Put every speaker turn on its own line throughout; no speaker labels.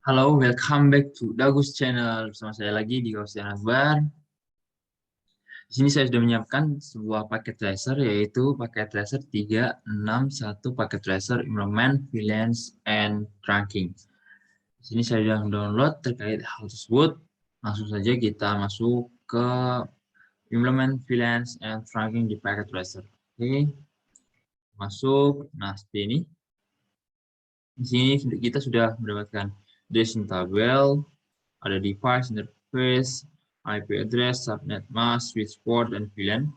Halo, welcome back to Dagus Channel. Bersama saya lagi di Kausian Akbar. Di sini saya sudah menyiapkan sebuah paket tracer, yaitu paket tracer 361 paket tracer environment, VLANs, and tracking. Di sini saya sudah download terkait hal tersebut. Langsung saja kita masuk ke implement VLANs and tracking di paket tracer. Oke, masuk. Nah, seperti ini. Di sini kita sudah mendapatkan dressing tabel, ada device, interface, IP address, subnet mask, switch port, dan VLAN.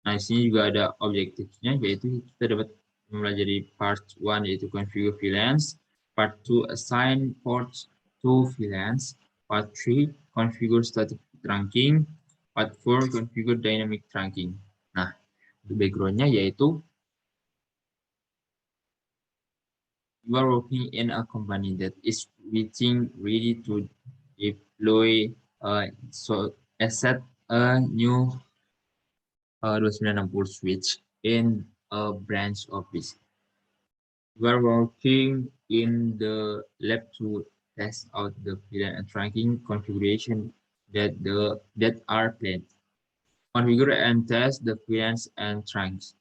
Nah, di sini juga ada objektifnya, yaitu kita dapat mempelajari part 1, yaitu configure VLANs, part 2, assign ports to VLANs, part 3, configure static trunking, part 4, configure dynamic trunking. Nah, untuk background-nya yaitu you are working in a company that is ready to deploy set a new 2960 switch in a branch office. You are working in the lab to test out the VLAN and tracking configuration that are planned. Configure and test the VLANs and trunks.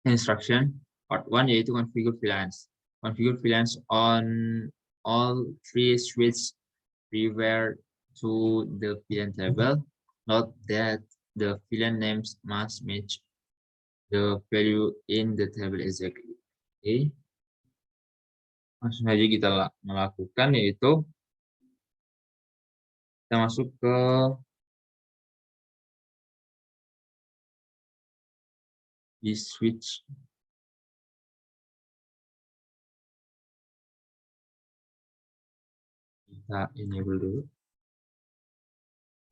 Instruction part 1 yaitu configure VLANs. Configure VLANs on all 3 switches prior to the VLAN table. Note that the VLAN names must match the value in the table exactly. Oke, langsung saja kita melakukan, yaitu kita masuk ke di switch. Kita enable dulu.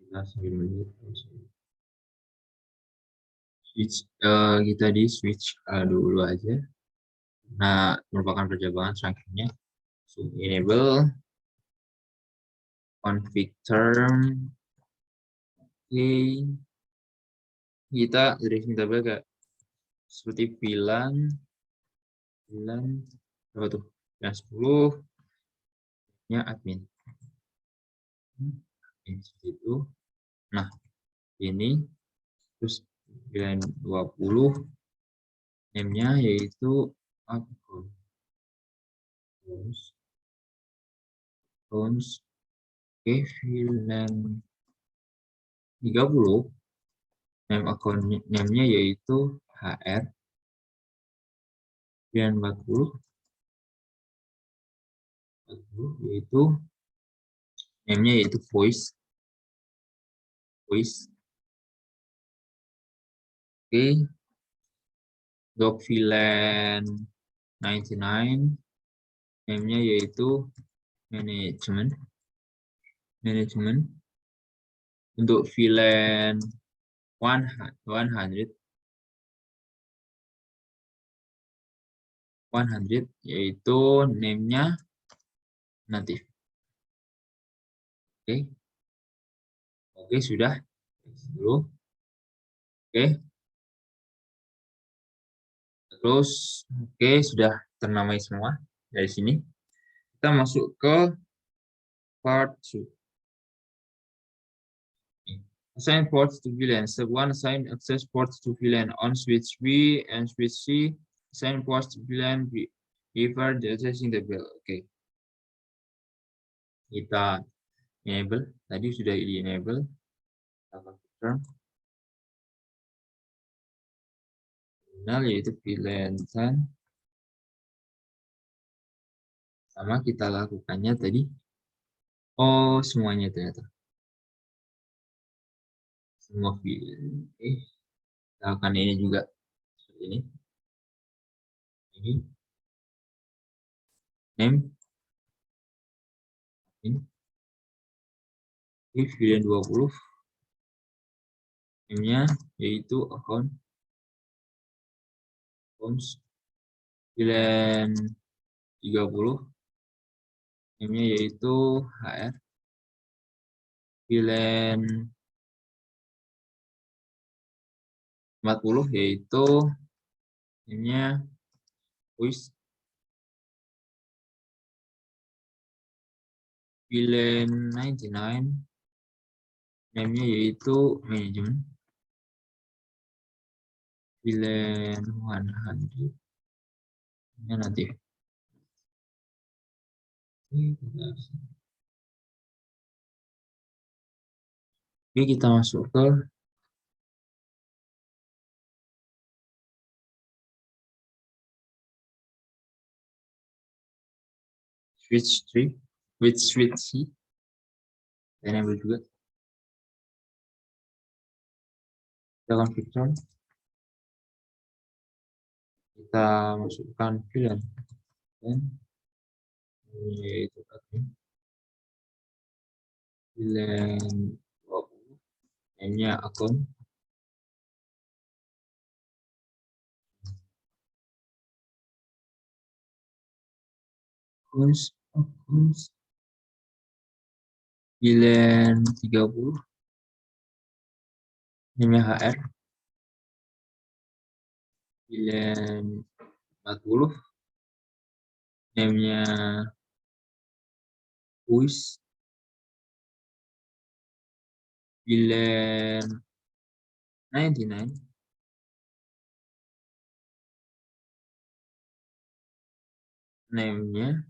Kita sambil menunggu switch, kita di switch dulu aja. Nah, merupakan perjabaran selanjutnya. So, enable config term. Oke, kita direction tabel kayak seperti VLAN berapa tuh? VLAN 10 nya admin. Seperti itu. Nah, ini terus VLAN 20 name-nya yaitu account. Oke, VLAN 30 name account name-nya yaitu HR. VLAN 40 yaitu name-nya yaitu voice. Oke, dog VLAN 99 name-nya yaitu management. Untuk VLAN 100 yaitu name-nya native. Oke, sudah dulu. Oke, terus sudah ternamai semua. Dari sini kita masuk ke part 2. Assign ports to VLAN. Step 1, assign access ports to VLAN on switch B and switch C. Assign ports to VLAN before the accessing the bill. Oke. Kita enable. Tadi sudah di enable. Terminal yaitu VLAN 10. Sama kita lakukannya tadi. Oh, semuanya ternyata. Semua VLAN. Oke. Kita lakukan ini juga. Seperti ini. Ini. Name. Ini. Ini VLAN 20. Name-nya yaitu account. VLAN 30. Name-nya yaitu HR. VLAN 40 yaitu name-nya voice. VLAN 99, name-nya yaitu manajemen. VLAN 100, ini nanti. Oke, kita masuk ke switch tree, with switch C, enable juga. Kita konfigurkan, kita masukkan VLAN dan yaitu VLAN 20, name-nya akun. Akun VLAN 30, name-nya HR. VLAN 40, name-nya Uis. VLAN 99, name-nya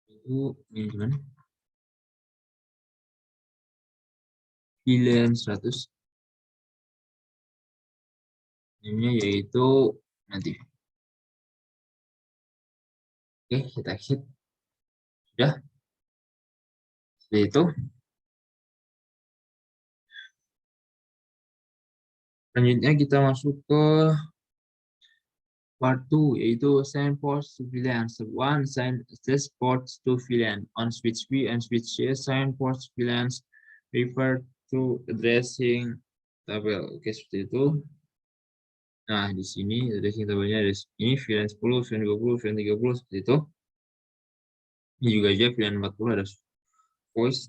itu manajemen. VLAN 100, name-nya yaitu nanti. Oke, kita exit. Sudah. Seperti itu. Selanjutnya kita masuk ke part 2, yaitu assign ports to VLAN. Step 1, assign access ports to VLAN. On switch B and switch C, assign ports to VLANs refer to addressing tabel. Oke, seperti itu. Nah, di sini addressing tabelnya ada ini VLAN 10, VLAN 20, VLAN 30, seperti itu. Ini juga aja VLAN 40 ada voice.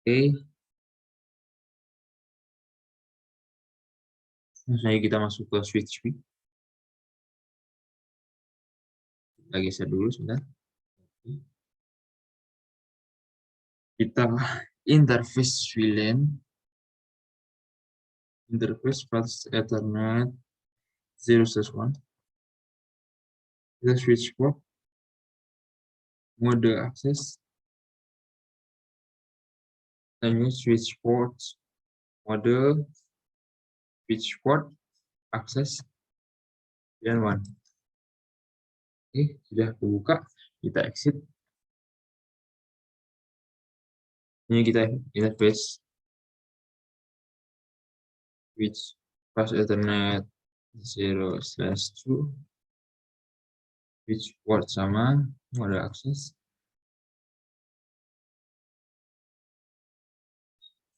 Oke. Langsung kita masuk ke switch B. Kita geser dulu sebentar. Kita interface VLAN. Interface path Ethernet 0/1. Kita switch port. Mode akses. Namanya switch port. Mode switch port akses dan 1. Oke, sudah terbuka. Kita exit. Ini kita interface switch path Ethernet 0/2. Switch port sama mode akses.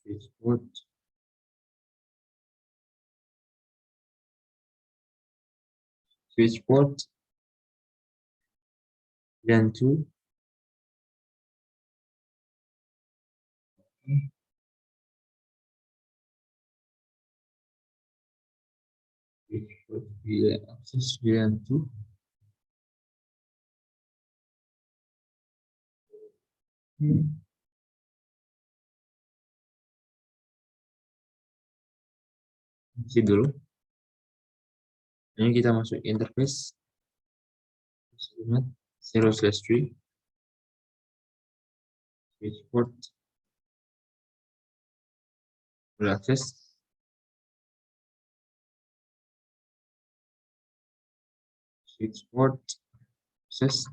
Switch port. Switch port dan 2. Switch port VLAN akses VLAN 2. Isi dulu. Ini kita masuk interface 0/3 switch port akses switch port akses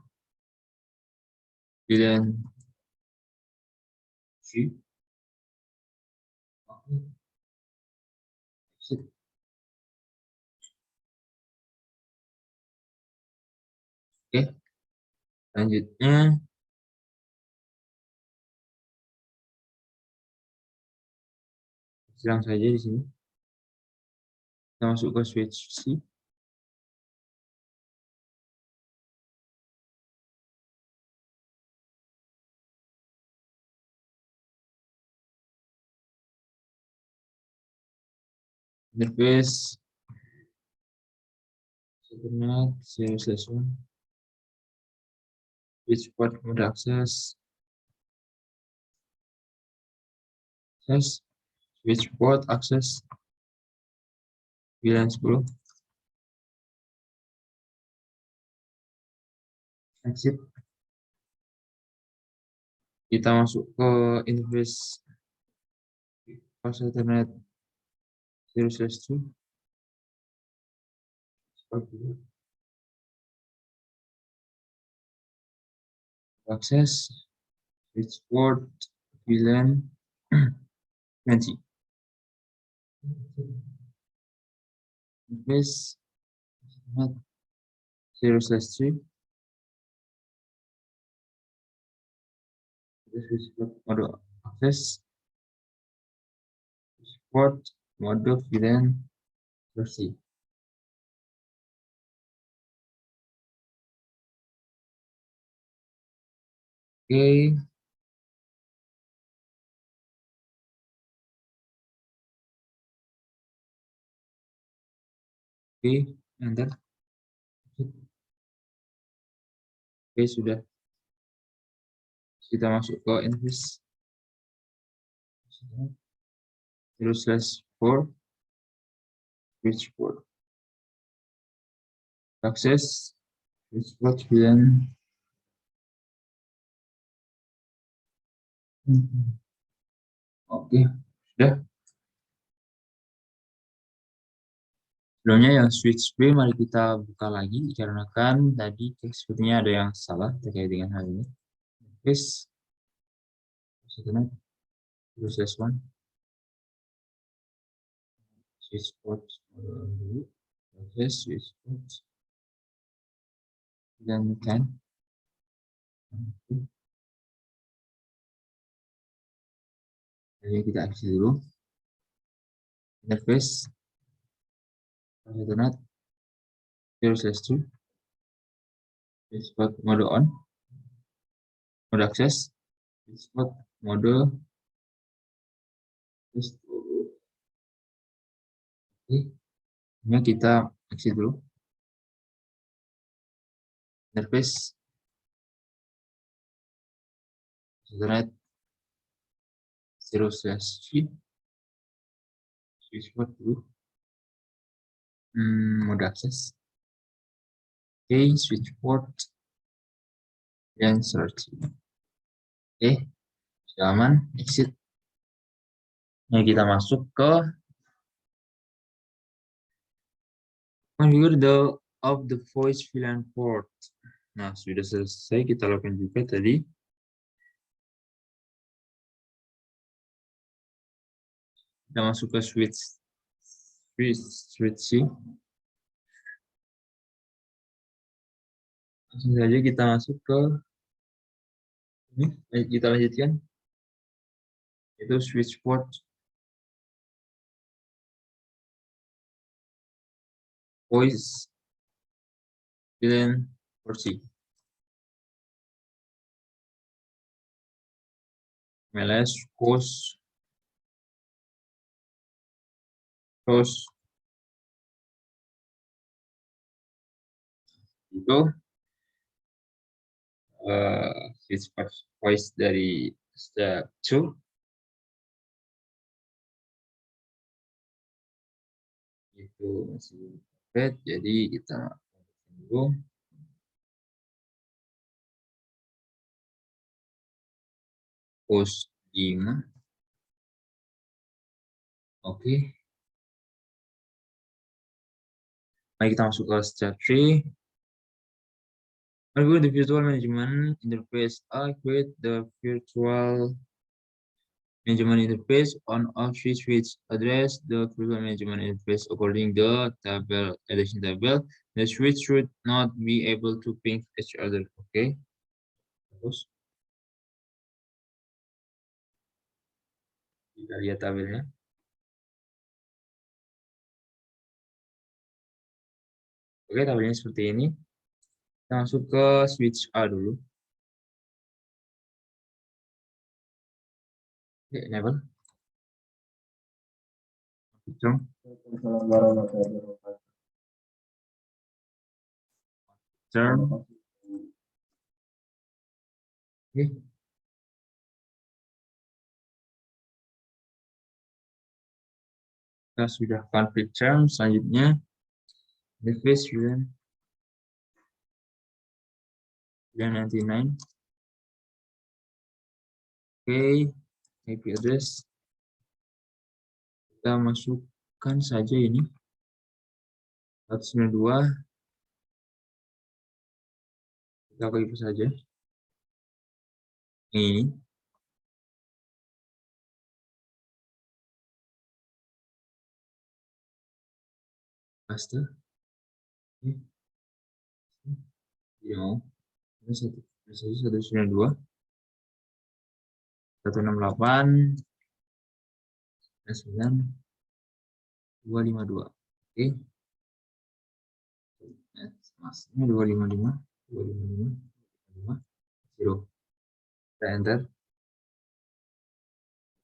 VLAN 3. Oke, selanjutnya serang saja di sini. Kita masuk ke switch C. Interface Ethernet 0/1. switch port mode access, switch port access, VLAN 10, exit. Kita masuk ke interface pas Ethernet 0/2. Access, switch port, VLAN 20. Interface 0/3. Switch port mode access, port mode VLAN versi. Oke. Oke, enter. Oke, sudah. Kita masuk ke interface 0/4 switch port. Access switch port VLAN. Oke, sudah. Sebelumnya yang switch B mari kita buka lagi dikarenakan tadi sepertinya ada yang salah terkait dengan hal ini. Interface 0/1 switch port dulu. Access switch port dan kan. Jadi kita aksi dulu. Interface Ethernet 0/2 switch port mode on, mode access, switch port mode test. Oke, ini kita aksi dulu. Interface Ethernet 0/3 switch port dulu. Mode access. Oke, switch port dan search. Oke, sudah aman. Exit. Nah, kita masuk ke configure the voice VLAN port. Nah, sudah selesai kita lakukan juga tadi. Kita masuk ke switch C. Langsung saja kita masuk ke ini. Kita lanjutkan. Itu switch port voice VLAN versi. MLS host itu switch port voice dari step 2 itu masih bed, jadi kita tunggu. Host 5. Oke. Mari kita masuk ke step 3. Configure the virtual management interface. Create the virtual management interface on all three switches. Address the virtual management interface according the table addition table. The switch should not be able to ping each other. Oke. Terus kita lihat tabelnya. Oke, tabelnya seperti ini. Kita masuk ke switch A dulu. Oke, enable. Term. Oke. Kita sudah config term, selanjutnya interface 99. Oke, IP address kita masukkan saja ini 192, kita copy saja ini. Paste. Oke. Tidak mau. Ini 192, 168, 9, 252. Oke. Masnya 255, 255, 0. Kita enter.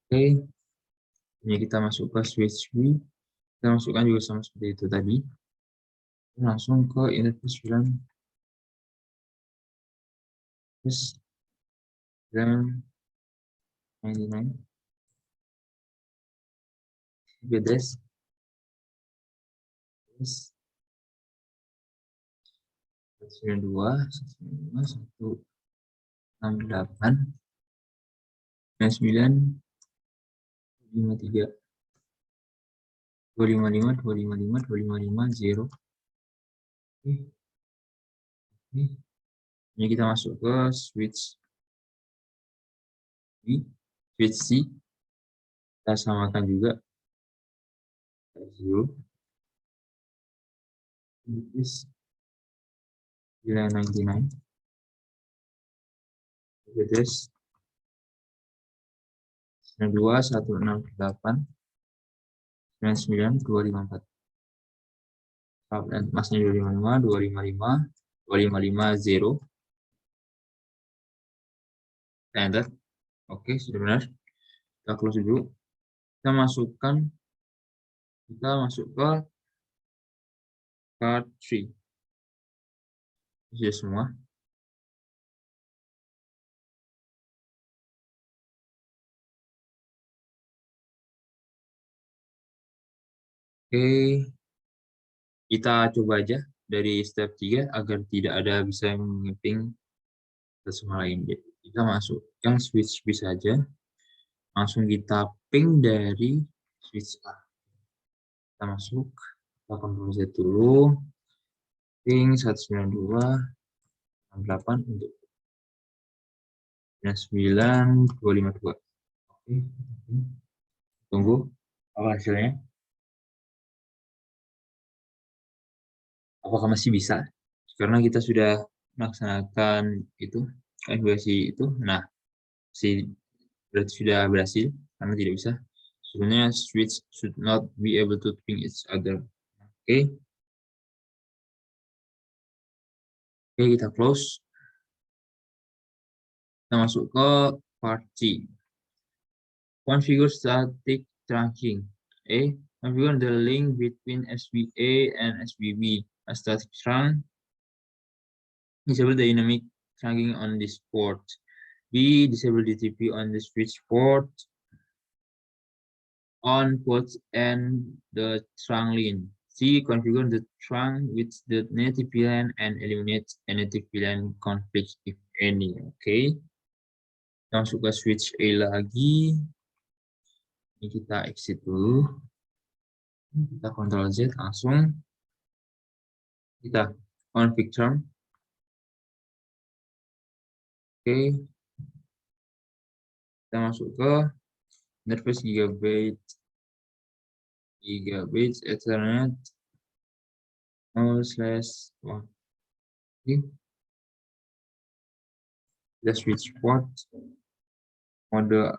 Oke. Ini kita masuk ke switch B. Kita masukkan juga sama seperti itu tadi. Langsung ke interface 9. Terus 99. BDS. Terus 192, 168, 99, 53, 255, 255, 255, 0. Oke. Ini kita masuk ke switch B, switch C. Kita samakan juga 0. This 999. Address 92, 168, 99, 254. Masnya 255, 255, 255, 0. Enter. Oke, sudah benar. Kita close dulu. Kita masuk ke card 3. Sudah semua. Oke, kita coba aja dari step 3 agar tidak ada bisa mengiping satu sama lain. Kita masuk yang switch B saja. Langsung kita ping dari switch A. Kita masuk, kita Ctrl Z dulu, ping 192, 68 untuk 99, 252. Oke, tunggu apa hasilnya. Apakah masih bisa? Karena kita sudah melaksanakan itu, konfigurasi itu. Nah, berarti sudah berhasil karena tidak bisa. Sebenarnya switch should not be able to ping each other. Oke. Oke, kita close. Kita masuk ke part C. Configure static trunking. A. Configure the link between SBA and SBB. A static trunk. Disable dynamic trunking on this port. B. Disable DTP on the switch port. On ports and the trunk line. C. Configure the trunk with the native VLAN and eliminate a native VLAN conflict if any. Oke. Kita masuk ke switch A lagi. Ini kita exit dulu. Kita Ctrl Z langsung. Kita config term. Oke. Kita masuk ke interface gigabit Ethernet 0/1. Oke. Kita switch port mode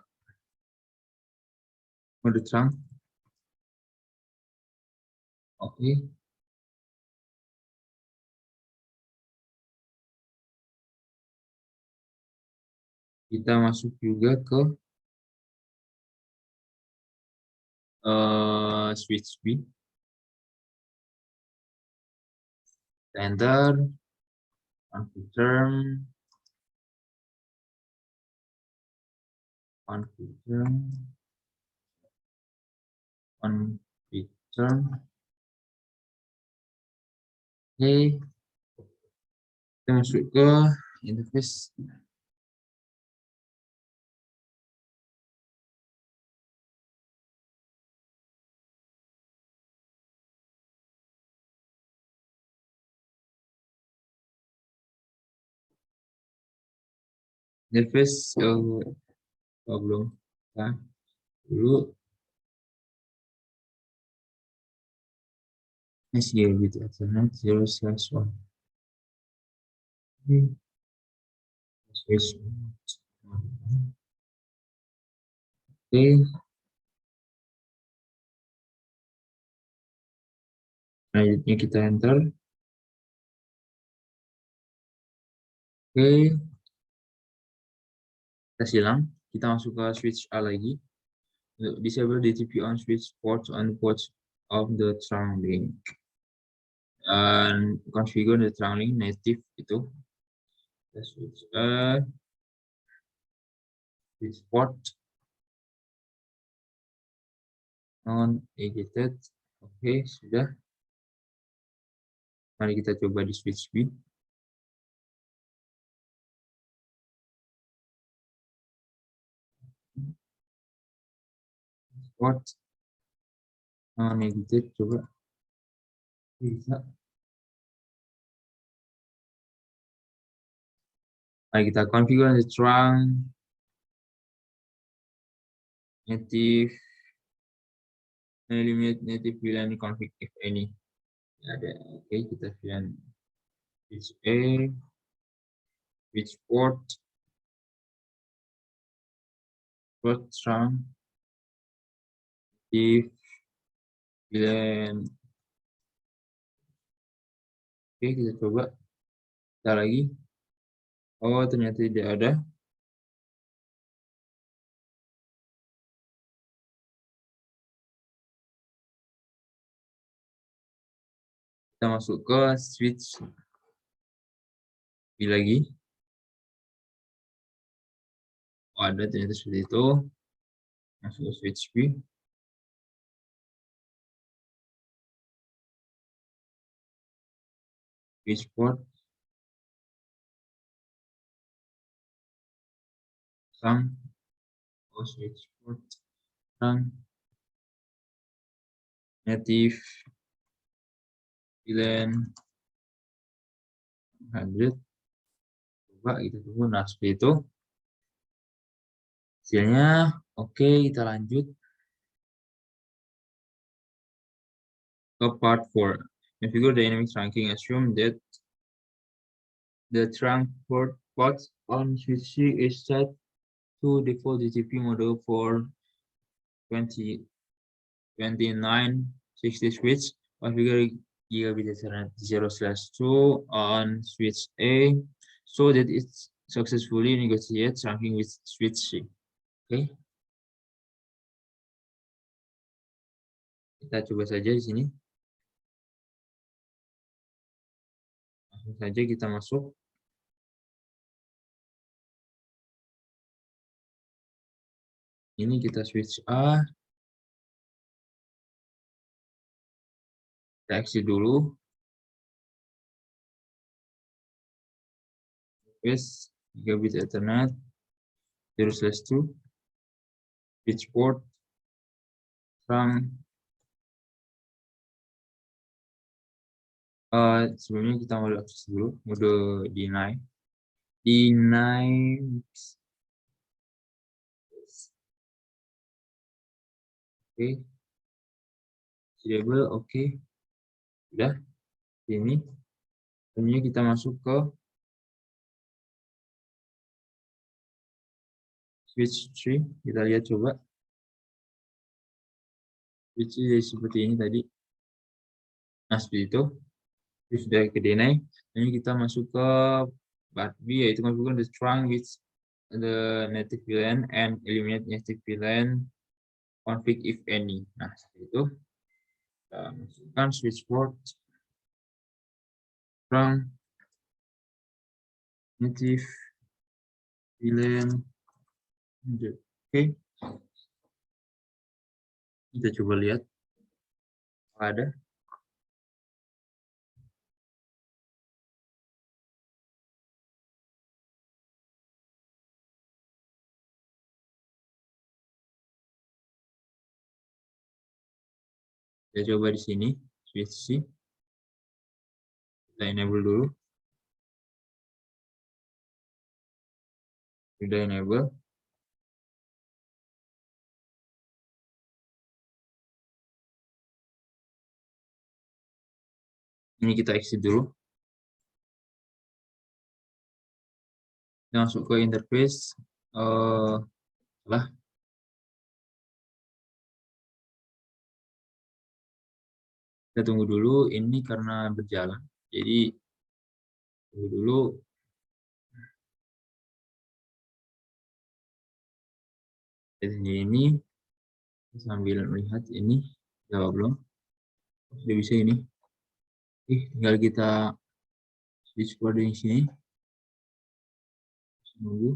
trunk. Oke. Kita masuk juga ke switch B. Enter config term. configure oke, kita masuk ke interface. Interface belum, nah, dulu gigabit Ethernet 0/1 switch. Oke, selanjutnya kita enter. Oke, kita silang, kita masuk ke switch A lagi. Disable DTP on switch ports on ports of the trunk link. And configure the trunk link native itu. Switch switch port on exited. Oke, sudah. Mari kita coba di switch B. Port on exited, coba bisa. Mari kita configure the trunk native, eliminate native VLAN config if any. Ada. Oke, kita VLAN switch A, switch port trunk native VLAN. Oke, kita coba. Kita lagi. Oh, ternyata tidak ada. Kita masuk ke switch B lagi. Oh, ada ternyata seperti itu. Masuk ke switch B. Switch port. Trunk. Oh, switch port. Trunk. Native VLAN 100. Coba kita tunggu. Nah, seperti itu. Hasilnya, oke, kita lanjut ke part 4. Configure dynamic trunking. Assume that the trunk ports on switch C is set to default DTP model for 2960 switch. Configure gigabit Ethernet 0/2 on switch A so that it successfully negotiates trunking with switch C. Oke. Kita coba saja di sini. Langsung saja kita masuk. Ini kita switch A. Kita exit dulu. Yes, gigabit Ethernet 0/2 switch port trunk. Sebelumnya kita mau akses dulu mode deny. Oke, disable. Oke, sudah. Ini selanjutnya kita masuk ke switch tree. Kita lihat coba switch seperti ini tadi. Nah, seperti itu. Sudah ke deny. Ini kita masuk ke part B, yaitu configure the trunk with the native VLAN and eliminate native VLAN config if any. Nah, seperti itu. Kita masukkan switch port trunk native VLAN Oke, kita coba lihat apa ada. Kita coba di sini, switch, kita enable dulu. Sudah enable. Ini kita exit dulu. Kita masuk ke interface. Lah, kita tunggu dulu. Ini karena berjalan. Jadi tunggu dulu. Di ini sambil melihat ini jawab belum. Sudah bisa ini. Tinggal kita switch kode di sini. Nunggu.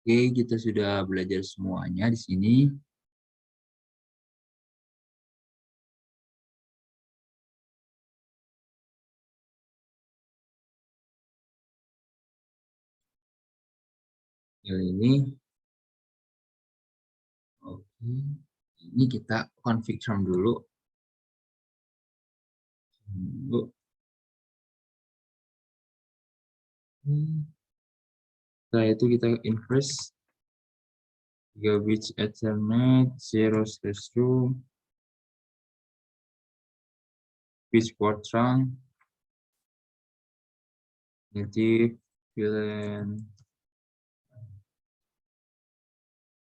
Oke, kita sudah belajar semuanya di sini. Ini. Oke. Ini kita config term dulu. Setelah itu kita inverse 3 bits Ethernet 0/2 bits port trunk native VLAN.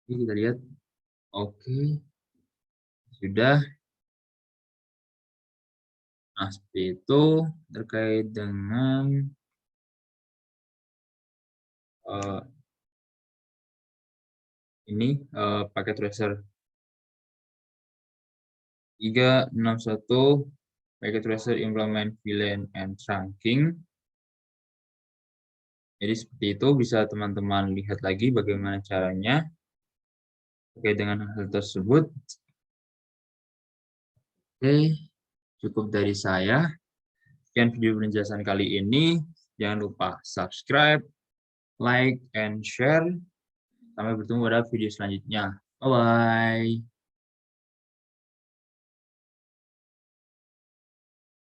Oke, kita lihat. Oke, sudah. Nah, seperti itu terkait dengan ini paket tracer 361 packet tracer implement VLAN and trunking. Jadi seperti itu, bisa teman-teman lihat lagi bagaimana caranya terkait dengan hal tersebut. Oke, cukup dari saya. Sekian video penjelasan kali ini. Jangan lupa subscribe, like, and share. Sampai bertemu pada video selanjutnya. Bye-bye.